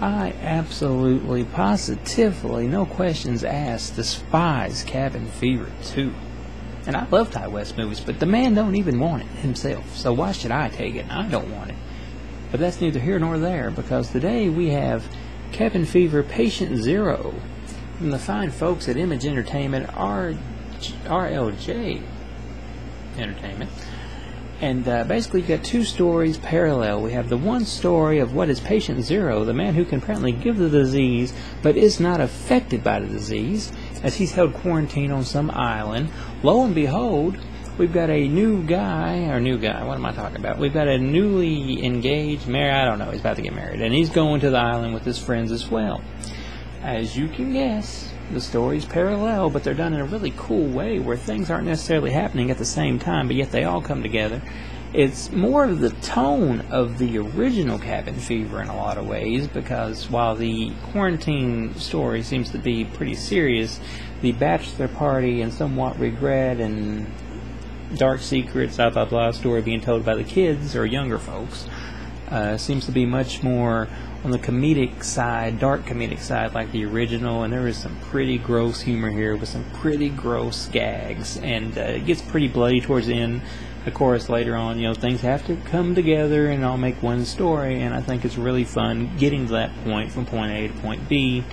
I absolutely, positively, no questions asked, despise Cabin Fever 2. And I love Ty West movies, but the man don't even want it himself, so why should I take it? I don't want it. But that's neither here nor there, because today we have Cabin Fever Patient Zero from the fine folks at Image Entertainment, RLJ Entertainment. And basically you've got two stories parallel. We have the one story of what is Patient Zero, the man who can apparently give the disease but is not affected by the disease, as he's held quarantine on some island. Lo and behold, we've got a new guy, what am I talking about? We've got a newly engaged, I don't know, he's about to get married, and he's going to the island with his friends as well. As you can guess, the stories parallel, but they're done in a really cool way where things aren't necessarily happening at the same time, but yet they all come together. It's more of the tone of the original Cabin Fever in a lot of ways, because while the quarantine story seems to be pretty serious, the bachelor party and somewhat regret and dark secrets, blah blah blah story being told by the kids or younger folks seems to be much more on the comedic side, dark comedic side, like the original, and there is some pretty gross humor here with some pretty gross gags, and it gets pretty bloody towards the end. Of course, later on, things have to come together and all make one story, and I think it's really fun getting to that point from point A to point B.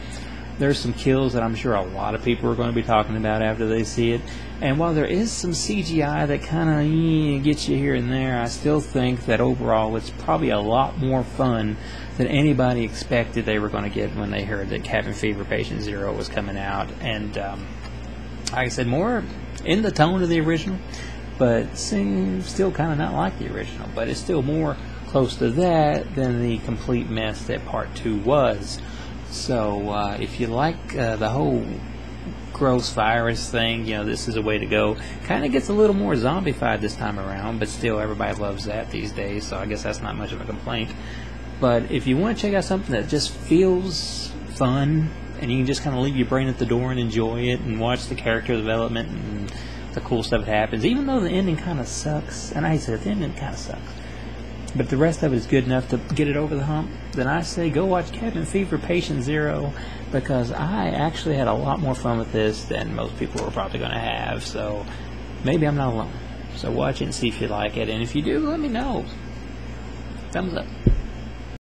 There's some kills that I'm sure a lot of people are going to be talking about after they see it. And while there is some CGI that kind of gets you here and there, I still think that overall it's probably a lot more fun than anybody expected they were going to get when they heard that Cabin Fever Patient Zero was coming out. And like I said, more in the tone of the original, but seems still kind of not like the original. But it's still more close to that than the complete mess that Part 2 was. So if you like the whole gross virus thing, this is a way to go. Kind of gets a little more zombified this time around, but still everybody loves that these days, so I guess that's not much of a complaint. But if you want to check out something that just feels fun, and you can just kind of leave your brain at the door and enjoy it, and watch the character development and the cool stuff that happens, even though the ending kind of sucks, and I said the ending kind of sucks, but the rest of it is good enough to get it over the hump, then I say go watch Cabin Fever Patient Zero, because I actually had a lot more fun with this than most people were probably going to have, so maybe I'm not alone. So watch it and see if you like it, and if you do, let me know. Thumbs up.